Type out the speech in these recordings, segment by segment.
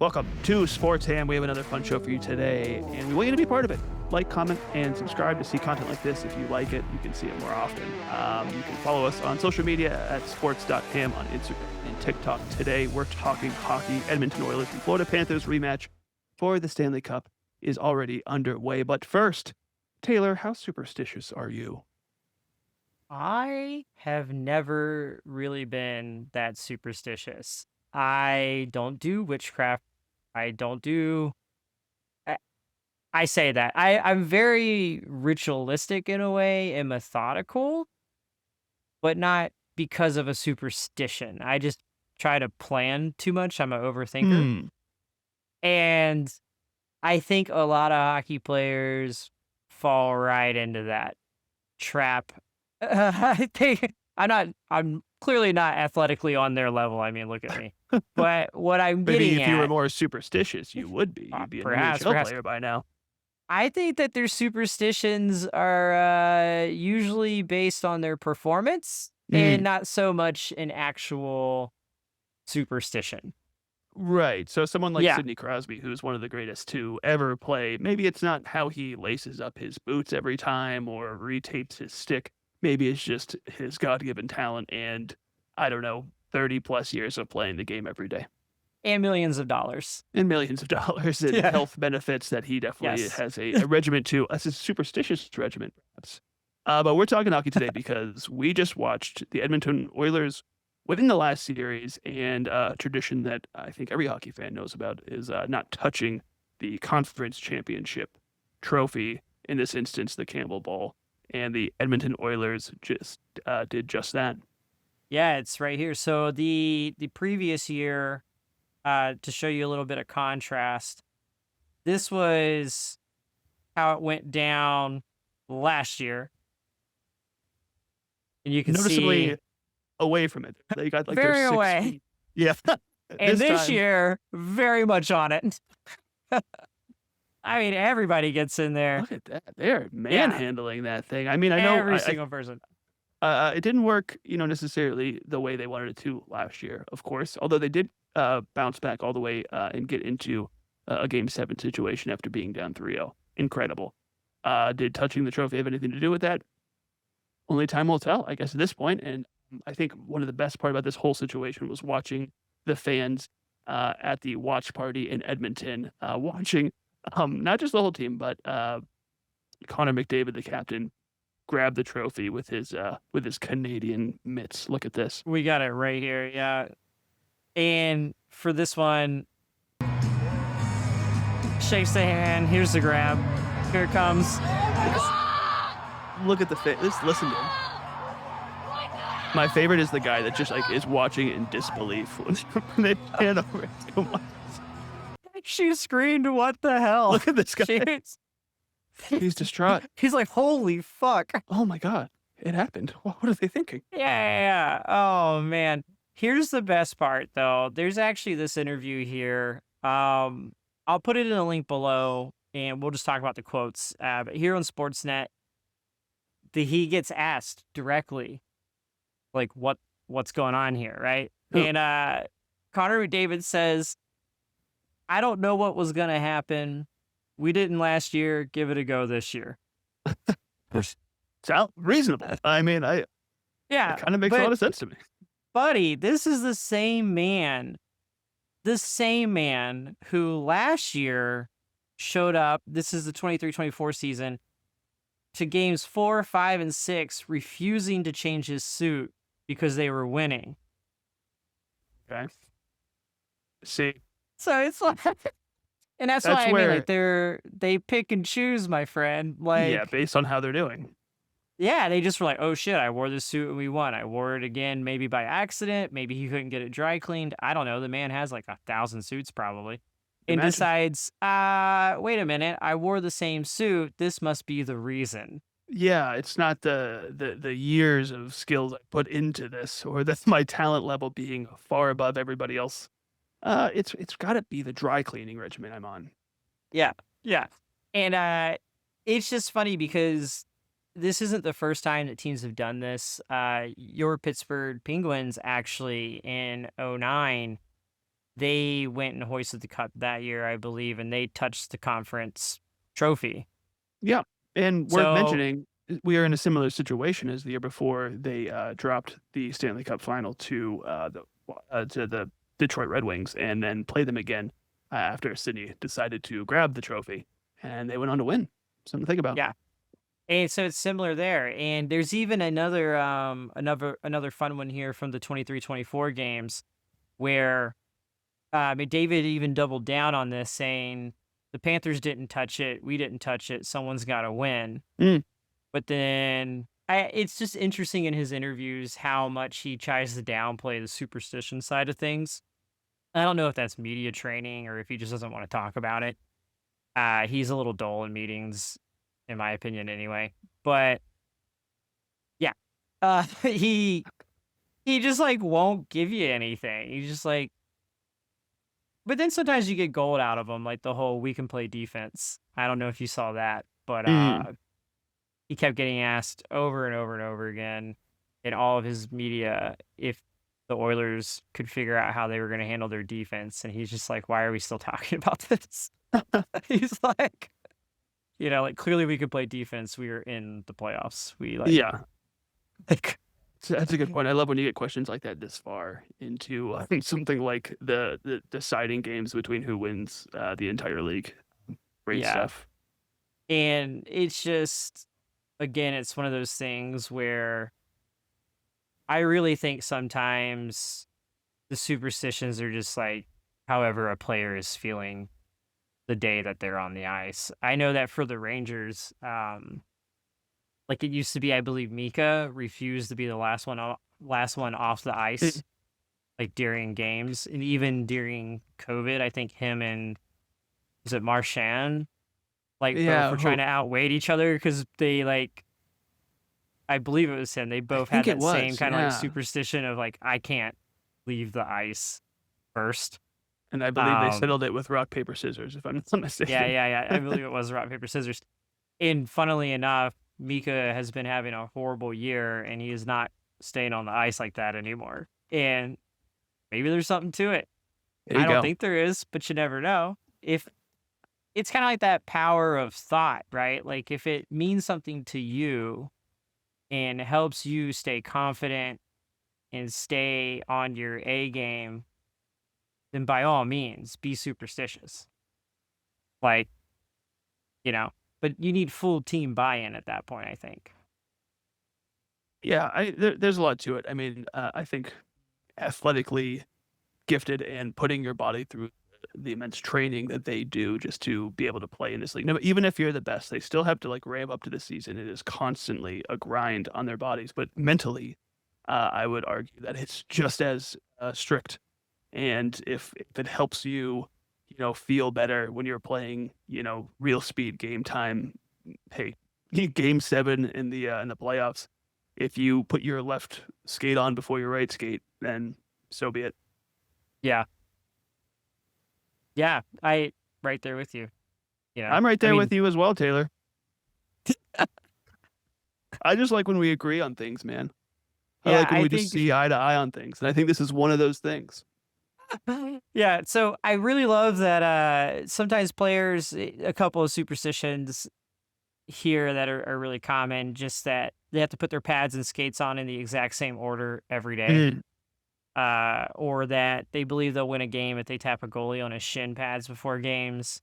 Welcome to Sports Ham. We have another fun show for you today, and we want you to be part of it. Like, comment, and subscribe to see content like this. If you like it, you can see it more often. You can follow us on social media at sports.ham on Instagram and TikTok. Today, we're talking hockey. Edmonton Oilers and Florida Panthers rematch for the Stanley Cup is already underway. But first, Taylor, how superstitious are you? I have never really been that superstitious. I don't do witchcraft. I don't do. I say that. I'm very ritualistic in a way and methodical, but not because of a superstition. I just try to plan too much. I'm an overthinker. And I think a lot of hockey players fall right into that trap. I think I'm clearly not athletically on their level. I mean, look at me. But what I'm Maybe getting if you were at, more superstitious, you would be. You'd be an perhaps. NHL player by now. I think that their superstitions are usually based on their performance and not so much an actual superstition. Right. So someone like Yeah. Sidney Crosby, who's one of the greatest to ever play, maybe it's not how he laces up his boots every time or retapes his stick. Maybe it's just his God-given talent and, I don't know, 30 plus years of playing the game every day. And millions of dollars. And millions of dollars in health benefits that he definitely has a regimen to. A superstitious regimen, perhaps. But we're talking hockey today because we just watched the Edmonton Oilers within the last series, and a tradition that I think every hockey fan knows about is not touching the conference championship trophy, in this instance, the Campbell Bowl. And the Edmonton Oilers just did just that. Yeah, it's right here. So the previous year, to show you a little bit of contrast, this was how it went down last year. And you can noticeably see away from it. They got like very their 6 away. feet. Yeah. And this year, very much on it. I mean, everybody gets in there. Look at that. They're manhandling that thing. I mean, I know Every single person. It didn't work, necessarily the way they wanted it to last year, of course, although they did bounce back all the way and get into a Game 7 situation after being down 3-0. Incredible. Did touching the trophy have anything to do with that? Only time will tell, I guess, at this point. And I think one of the best part about this whole situation was watching the fans at the watch party in Edmonton, watching not just the whole team, but Connor McDavid, the captain, grab the trophy with his Canadian mitts. Look at this. We got it right here, yeah. And for this one, shakes the hand. Here's the grab. Here it comes. Look at the face. Listen to him. My favorite is the guy that just is watching in disbelief when they pan over to him. She screamed, "What the hell?" Look at this guy. He's distraught. He's like, "Holy fuck!" Oh my god, it happened. What are they thinking? Yeah. Oh man. Here's the best part, though. There's actually this interview here. I'll put it in a link below, and we'll just talk about the quotes. But here on Sportsnet, he gets asked directly, like, what's going on here, right? Who? And Connor McDavid says, "I don't know what was gonna happen. We didn't last year. Give it a go this year." Sound reasonable. I mean, it kind of makes a lot of sense to me. Buddy, this is the same man who last year showed up, this is the 23-24 season, to games 4, 5, and 6, refusing to change his suit because they were winning. Okay. See. So it's like, and that's why I mean, like, they pick and choose, my friend. Like, yeah, based on how they're doing. Yeah, they just were like, "Oh shit, I wore this suit and we won. I wore it again, maybe by accident. Maybe he couldn't get it dry cleaned. I don't know. The man has like 1,000 suits probably." And decides, wait a minute, I wore the same suit. This must be the reason. Yeah, it's not the years of skills I put into this, or that's my talent level being far above everybody else. It's got to be the dry cleaning regimen I'm on. Yeah. And it's just funny because this isn't the first time that teams have done this. Your Pittsburgh Penguins actually in 2009 they went and hoisted the cup that year, I believe, and they touched the conference trophy. Yeah, and worth So mentioning, we are in a similar situation as the year before. They dropped the Stanley Cup final to the Detroit Red Wings, and then played them again after Sydney decided to grab the trophy, and they went on to win. Something to think about. yeah, and so it's similar there. And there's even another fun one here from the 23-24 games where McDavid even doubled down on this, saying the Panthers didn't touch it, we didn't touch it, someone's got to win. Mm. But then it's just interesting in his interviews how much he tries to downplay the superstition side of things. I don't know if that's media training or if he just doesn't want to talk about it. He's a little dull in meetings, in my opinion, anyway. But yeah, he just like won't give you anything. He's just like, but then sometimes you get gold out of him, like the whole "we can play defense." I don't know if you saw that, but Mm. he kept getting asked over and over and over again in all of his media if the Oilers could figure out how they were going to handle their defense, and he's just like, "Why are we still talking about this?" He's like, like clearly we could play defense. We are in the playoffs. We Yeah, like that's a good point. I love when you get questions like that this far into something like the deciding games between who wins the entire league. Great yeah, stuff. and it's just again, it's one of those things where I really think sometimes the superstitions are just like however a player is feeling the day that they're on the ice. I know that for the Rangers, like it used to be, I believe Mika refused to be the last one off the ice, Mm. like during games, and even during COVID, I think him and was it Marchand, like both Yeah, were trying to outweigh each other because they like I believe it was him. They I both had think it that same was. kind of like Yeah, superstition of like I can't leave the ice first. and I believe they Um, settled it with rock paper scissors, if I'm not yeah, mistaken. yeah, yeah. I believe it was rock paper scissors. And funnily enough, Mika has been having a horrible year, and he is not staying on the ice like that anymore. And maybe there's something to it. There you I don't go. think there is, but you never know. If it's kind of like that power of thought, right? Like if it means something to you and helps you stay confident and stay on your A game, then by all means, be superstitious. Like, you know, but you need full team buy-in at that point, I think. Yeah, there's a lot to it. I mean, I think athletically gifted and putting your body through the immense training that they do just to be able to play in this league. No, even if you're the best, they still have to like ramp up to the season. It is constantly a grind on their bodies, but mentally, I would argue that it's just as strict. And if it helps you, feel better when you're playing, real speed game time, hey, game 7 in the playoffs. If you put your left skate on before your right skate, then so be it. Yeah. Yeah. I right there with you. I'm right I there mean, with you as well, Taylor. I just like when we agree on things, man. I yeah, like when I we just think see eye to eye on things, and I think this is one of those things. yeah, so I really love that sometimes players a couple of superstitions here that are really common, just that they have to put their pads and skates on in the exact same order every day. Mm. Or that they believe they'll win a game if they tap a goalie on his shin pads before games,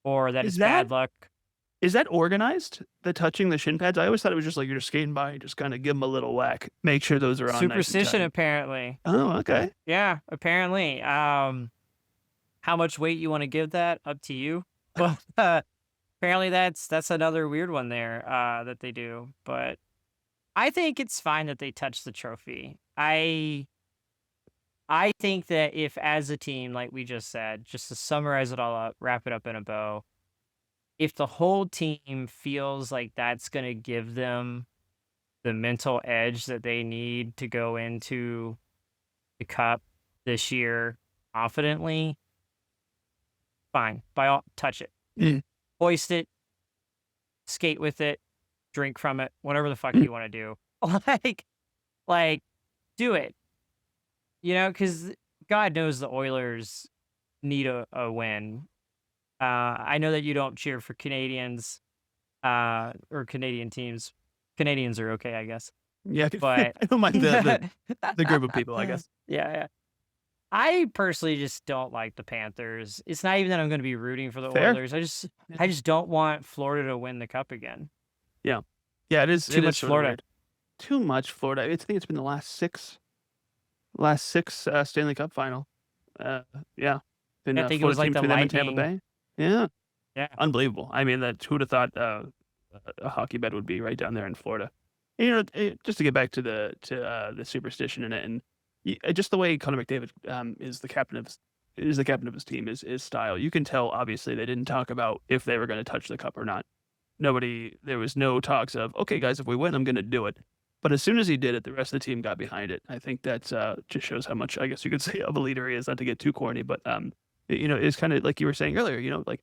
or that Is it's that bad luck. is that organized? The touching the shin pads? I always thought it was just like you're just skating by and just kind of give them a little whack, make sure those are on nice and Superstition, tight. apparently. Oh, okay. Yeah, apparently. How much weight you want to give that? Up to you. But apparently that's another weird one there that they do. But I think it's fine that they touch the trophy. I think that if as a team, like we just said, just to summarize it all up, wrap it up in a bow, if the whole team feels like that's going to give them the mental edge that they need to go into the cup this year confidently, fine. By all, touch it, Mm. hoist it, skate with it, drink from it, whatever the fuck you want to do. like, like, do it. Because God knows the Oilers need a win. I know that you don't cheer for Canadians or Canadian teams. Canadians are okay, I guess. Yeah, But I don't mind the group of people, I guess. yeah. I personally just don't like the Panthers. It's not even that I'm going to be rooting for the Fair. Oilers. I just don't want Florida to win the cup again. Yeah, it is Too it is much sort of Florida. weird. Too much Florida. I think it's been the last six Stanley Cup final. Yeah, been I think it Florida was like team the between them and Tampa Lightning. Bay. Yeah, Yeah. unbelievable. I mean, that who'd have thought a hockey bet would be right down there in Florida. And, just to get back to the superstition in it, and just the way Connor McDavid is the captain of his team, is style. You can tell obviously they didn't talk about if they were going to touch the cup or not. There was no talks of, okay, guys, if we win, I'm going to do it. But as soon as he did it, the rest of the team got behind it. I think that just shows how much, I guess you could say, of a leader he is, not to get too corny, but it's kind of like you were saying earlier, like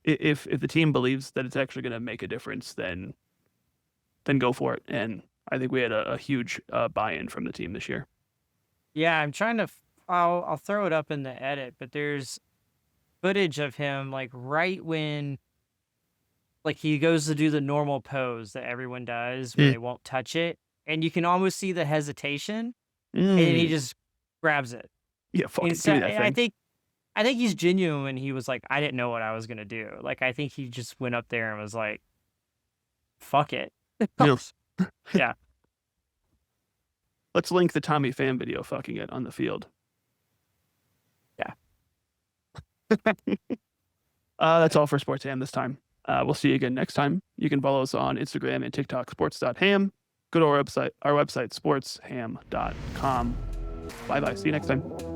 if the team believes that it's actually going to make a difference, then go for it. And I think we had a huge buy-in from the team this year. Yeah, I'm trying to. I'll throw it up in the edit, but there's footage of him like right when, like he goes to do the normal pose that everyone does where they won't touch it, and you can almost see the hesitation, and he just grabs it. Yeah, fucking And give me that thing. I think he's genuine when he was like, I didn't know what I was gonna do. Like I think he just went up there and was like, fuck it. Yes. Yeah. Let's link the Tommy Pham video fucking it on the field. Yeah. That's all for Sports Ham this time. We'll see you again next time. You can follow us on Instagram and TikTok, sports.ham. Go to our website, sportsham.com. Bye-bye. See you next time.